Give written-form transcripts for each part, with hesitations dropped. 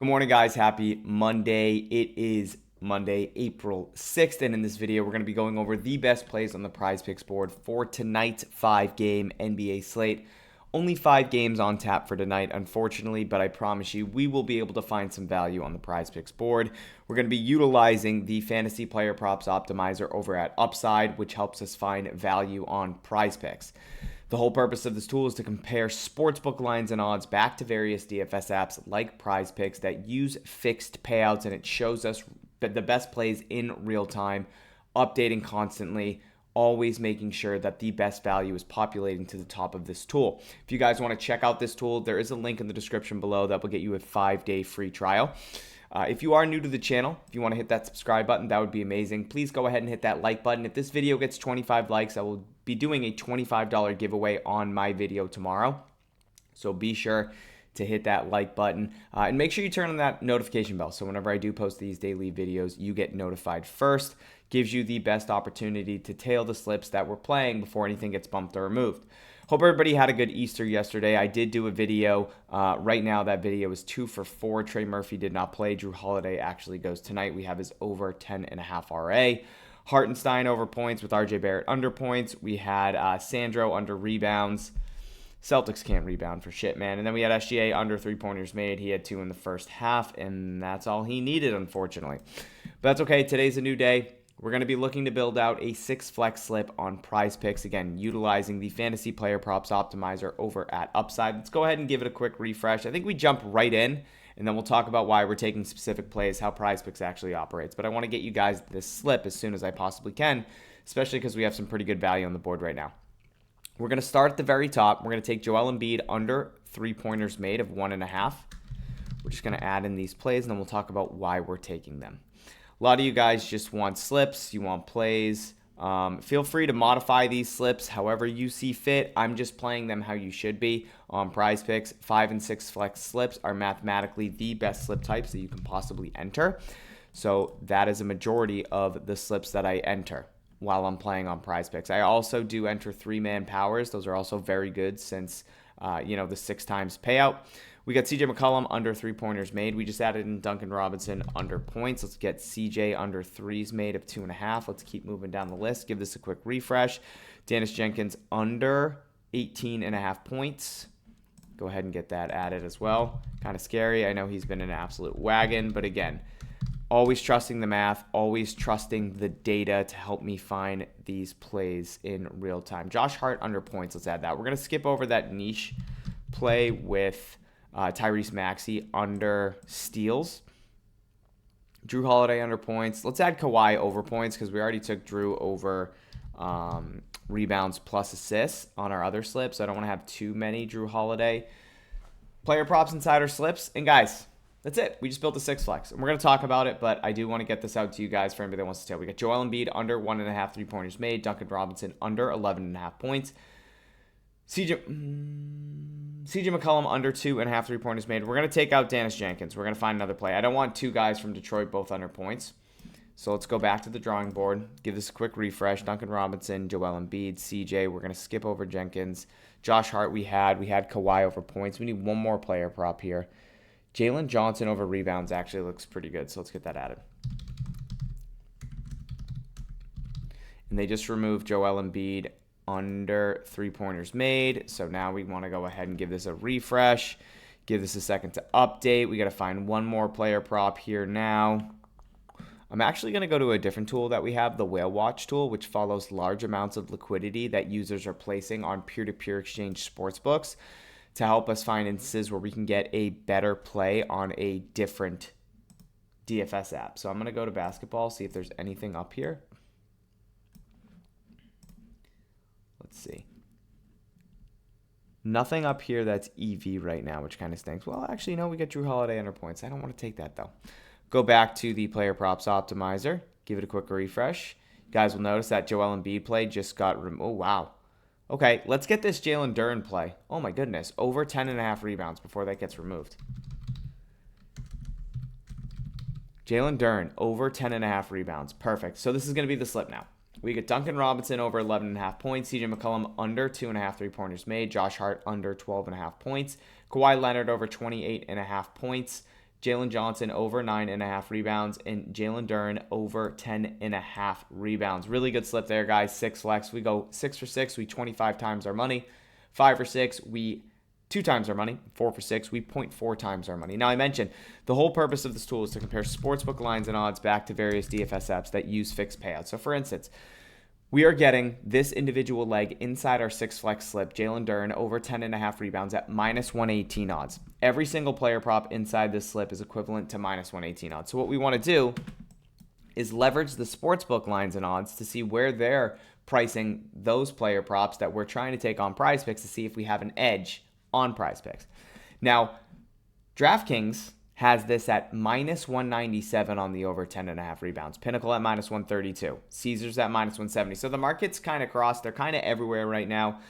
Good morning, guys. Happy Monday. It is Monday, April 6th, and in this video, we're going to be going over the best plays on the PrizePicks board for tonight's 5-game NBA slate. Only 5 games on tap for tonight, unfortunately, but I promise you, we will be able to find some value on the PrizePicks board. We're going to be utilizing the Fantasy Player Props Optimizer over at Upside, which helps us find value on PrizePicks. The whole purpose of this tool is to compare sportsbook lines and odds back to various DFS apps like PrizePicks that use fixed payouts, and it shows us the best plays in real time, updating constantly, always making sure that the best value is populating to the top of this tool. If you guys want to check out this tool, there is a link in the description below that will get you a 5-day free trial. If you are new to the channel, if you want to hit that subscribe button, that would be amazing. Please go ahead and hit that like button. If this video gets 25 likes, I will be doing a $25 giveaway on my video tomorrow. So be sure to hit that like button and make sure you turn on that notification bell. So whenever I do post these daily videos, you get notified first. Gives you the best opportunity to tail the slips that we're playing before anything gets bumped or removed. Hope everybody had a good Easter yesterday. I did do a video. Right now, that video is 2 for 4. Trey Murphy did not play. Drew Holiday actually goes tonight. We have his over 10.5 RA. Hartenstein over points with RJ Barrett under points. We had Sandro under rebounds. Celtics can't rebound for shit, man. And then we had SGA under 3-pointers made. He had 2 in the first half, and that's all he needed, unfortunately. But that's okay. Today's a new day. We're going to be looking to build out a 6-flex slip on PrizePicks, again, utilizing the Fantasy Player Props Optimizer over at Upside. Let's go ahead and give it a quick refresh. I think we jump right in, and then we'll talk about why we're taking specific plays, how PrizePicks actually operates. But I want to get you guys this slip as soon as I possibly can, especially because we have some pretty good value on the board right now. We're going to start at the very top. We're going to take Joel Embiid under 3-pointers made of 1.5. We're just going to add in these plays, and then we'll talk about why we're taking them. A lot of you guys just want slips, you want plays. Feel free to modify these slips however you see fit. I'm just playing them how you should be on PrizePicks. 5 and 6 flex slips are mathematically the best slip types that you can possibly enter. So that is a majority of the slips that I enter while I'm playing on PrizePicks. I also do enter 3-man powers. Those are also very good since, the 6 times payout. We got CJ McCollum under 3-pointers made. We just added in Duncan Robinson under points. Let's get CJ under 3s made of 2.5. Let's keep moving down the list. Give this a quick refresh. Dennis Jenkins under 18.5 points. Go ahead and get that added as well. Kind of scary. I know he's been an absolute wagon, but again, always trusting the math, always trusting the data to help me find these plays in real time. Josh Hart under points. Let's add that. We're going to skip over that niche play with Tyrese Maxey under steals. Drew Holiday under points. Let's add Kawhi over points because we already took Drew over rebounds plus assists on our other slips. So I don't want to have too many Drew Holiday player props inside our slips. And guys, that's it. We just built a 6-flex. And we're going to talk about it, but I do want to get this out to you guys for anybody that wants to tell. We got Joel Embiid under 1.5 3-pointers made. Duncan Robinson under 11.5 points. CJ McCollum under 2.5 3-pointers made. We're going to take out Dennis Jenkins. We're going to find another play. I don't want 2 guys from Detroit both under points. So let's go back to the drawing board. Give this a quick refresh. Duncan Robinson, Joel Embiid, CJ. We're going to skip over Jenkins. Josh Hart we had. We had Kawhi over points. We need one more player prop here. Jalen Johnson over rebounds actually looks pretty good. So let's get that added. And they just removed Joel Embiid under 3-pointers made. So now we want to go ahead and give this a refresh. Give this a second to update. We got to find one more player prop here now. I'm actually going to go to a different tool that we have, the Whale Watch tool, which follows large amounts of liquidity that users are placing on peer-to-peer exchange sportsbooks to help us find instances where we can get a better play on a different DFS app. So I'm going to go to basketball, see if there's anything up here. Let's see. Nothing up here that's EV right now, which kind of stinks. Well, actually, no, we got Drew Holiday under points. I don't want to take that, though. Go back to the Player Props Optimizer. Give it a quick refresh. You guys will notice that Joel Embiid play just got removed. Oh, wow. Okay, let's get this Jalen Duren play. Oh, my goodness. Over 10.5 rebounds before that gets removed. Jalen Duren, over 10.5 rebounds. Perfect. So this is going to be the slip now. We get Duncan Robinson over 11.5 points. CJ McCollum under 2.5 3-pointers made. Josh Hart under 12.5 points. Kawhi Leonard over 28.5 points. Jalen Johnson over 9.5 rebounds, and Jalen Duren over 10.5 rebounds. Really good slip there, guys. 6 flex. We go 6 for 6. We 25 times our money. 5 for 6. We 2 times our money. 4 for 6. We 0.4 times our money. Now, I mentioned the whole purpose of this tool is to compare sportsbook lines and odds back to various DFS apps that use fixed payouts. So, for instance, we are getting this individual leg inside our 6 flex slip, Jalen Duren over 10.5 rebounds at minus 118 odds. Every single player prop inside this slip is equivalent to minus 118 odds. So what we want to do is leverage the sportsbook lines and odds to see where they're pricing those player props that we're trying to take on PrizePicks to see if we have an edge on PrizePicks. Now, DraftKings has this at minus 197 on the over 10.5 rebounds. Pinnacle at minus 132. Caesars at minus 170. So the market's kind of crossed. They're kind of everywhere right now.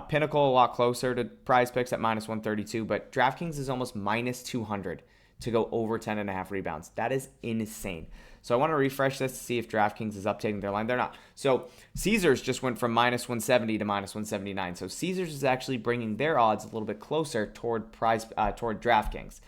Pinnacle a lot closer to PrizePicks at minus 132, but DraftKings is almost minus 200 to go over 10.5 rebounds. That is insane. So I want to refresh this to see if DraftKings is updating their line. They're not. So Caesars just went from minus 170 to minus 179. So Caesars is actually bringing their odds a little bit closer toward DraftKings.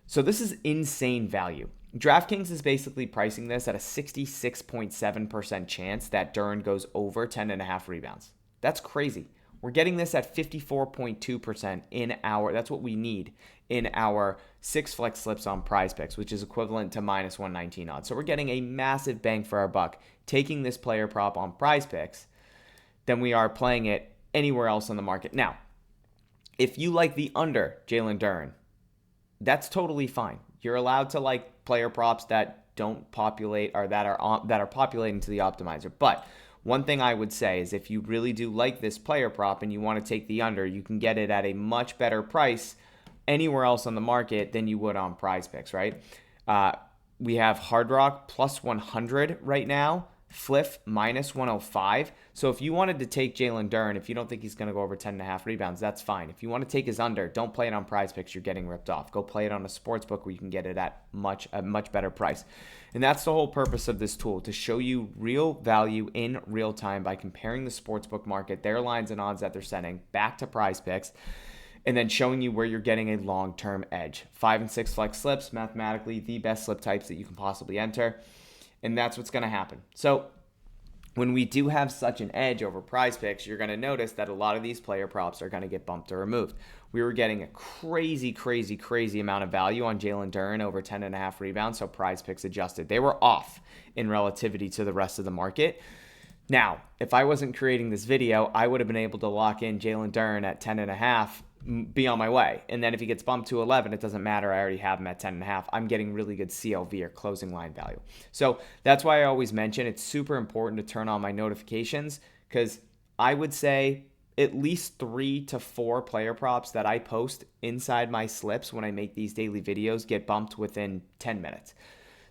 So this is insane value. DraftKings is basically pricing this at a 66.7% chance that Duren goes over 10.5 rebounds. That's crazy. We're getting this at 54.2% in our, that's what we need in our 6 flex slips on PrizePicks, which is equivalent to minus 119 odds. So we're getting a massive bang for our buck taking this player prop on PrizePicks than we are playing it anywhere else on the market. Now, if you like the under Jalen Duren, that's totally fine. You're allowed to like player props that don't populate or that are populating to the optimizer. But one thing I would say is if you really do like this player prop and you want to take the under, you can get it at a much better price anywhere else on the market than you would on PrizePicks, right? We have Hard Rock plus 100 right now. Fliff minus 105. So if you wanted to take Jalen Duren, if you don't think he's going to go over 10.5 rebounds, that's fine. If you want to take his under, don't play it on PrizePicks. You're getting ripped off. Go play it on a sports book where you can get it at a much better price. And that's the whole purpose of this tool, to show you real value in real time by comparing the sportsbook market, their lines and odds that they're sending back to PrizePicks, and then showing you where you're getting a long-term edge. 5 and 6 flex slips, mathematically the best slip types that you can possibly enter. And that's what's going to happen. So when we do have such an edge over PrizePicks, you're going to notice that a lot of these player props are going to get bumped or removed. We were getting a crazy amount of value on Jalen Duren over 10.5 rebounds, so PrizePicks adjusted. They were off in relativity to the rest of the market. Now, if I wasn't creating this video, I would have been able to lock in Jalen Duren at 10.5, be on my way. And then if he gets bumped to 11, it doesn't matter. I already have him at 10.5. I'm getting really good CLV or closing line value. So that's why I always mention it's super important to turn on my notifications, because I would say at least 3 to 4 player props that I post inside my slips when I make these daily videos get bumped within 10 minutes.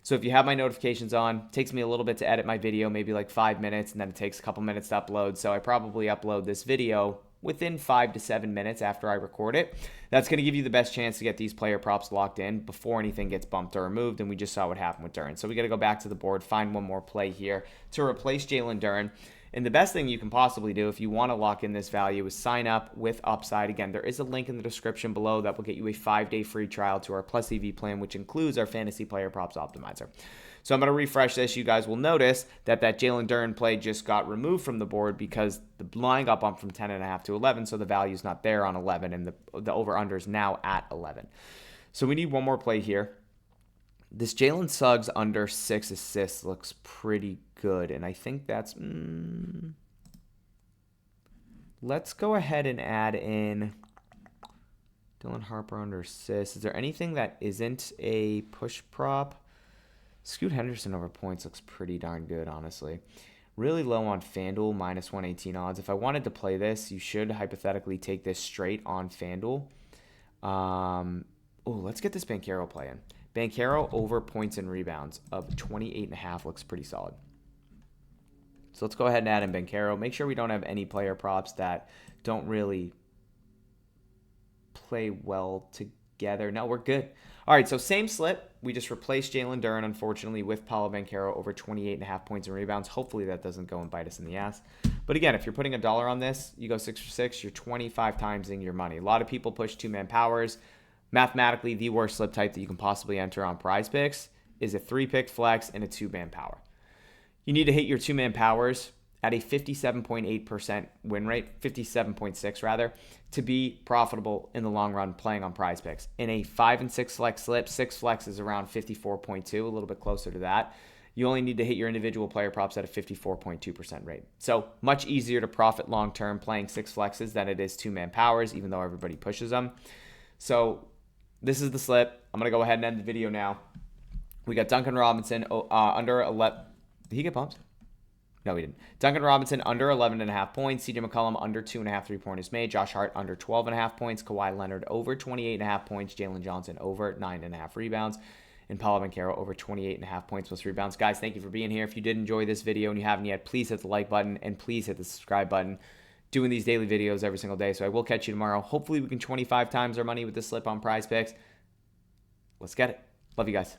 So if you have my notifications on, it takes me a little bit to edit my video, maybe like 5 minutes, and then it takes a couple minutes to upload. So I probably upload this video within 5 to 7 minutes after I record it. That's going to give you the best chance to get these player props locked in before anything gets bumped or removed, and we just saw what happened with Duren. So we got to go back to the board, find one more play here to replace Jalen Duren. And the best thing you can possibly do if you want to lock in this value is sign up with Upside. Again, there is a link in the description below that will get you a 5-day free trial to our Plus EV plan, which includes our Fantasy Player Props Optimizer. So I'm going to refresh this. You guys will notice that Jalen Duren play just got removed from the board because the line got bumped from 10.5 to 11, so the value is not there on 11, and the over-under is now at 11. So we need one more play here. This Jalen Suggs under 6 assists looks pretty good, and I think that's... Let's go ahead and add in Dylan Harper under assists. Is there anything that isn't a push prop? Scoot Henderson over points looks pretty darn good, honestly. Really low on FanDuel, minus 118 odds. If I wanted to play this, you should hypothetically take this straight on FanDuel. Let's get this Banchero play in. Banchero over points and rebounds of 28.5 looks pretty solid. So let's go ahead and add in Banchero. Make sure we don't have any player props that don't really play well together. No, we're good. All right, so same slip. We just replaced Jalen Duren, unfortunately, with Paolo Banchero over 28.5 points and rebounds. Hopefully that doesn't go and bite us in the ass. But again, if you're putting $1 on this, you go 6 for 6, you're 25 times in your money. A lot of people push two-man powers. Mathematically, the worst slip type that you can possibly enter on PrizePicks is a 3-pick flex and a 2-man power. You need to hit your 2-man powers at a 57.8% win rate, 57.6 rather, to be profitable in the long run playing on PrizePicks. In a 5 and 6 flex slip, 6 flex is around 54.2, a little bit closer to that. You only need to hit your individual player props at a 54.2% rate. So much easier to profit long-term playing 6 flexes than it is 2-man powers, even though everybody pushes them. So this is the slip. I'm going to go ahead and end the video now. We got Duncan Robinson under 11. Did he get bumped? No, he didn't. Duncan Robinson under 11.5 points. CJ McCollum under 2.5 3-pointers made. Josh Hart under 12.5 points. Kawhi Leonard over 28.5 points. Jalen Johnson over 9.5 rebounds. And Paolo Banchero over 28.5 points plus rebounds. Guys, thank you for being here. If you did enjoy this video and you haven't yet, please hit the like button and please hit the subscribe button. Doing these daily videos every single day. So I will catch you tomorrow. Hopefully we can 25 times our money with this slip on PrizePicks. Let's get it. Love you guys.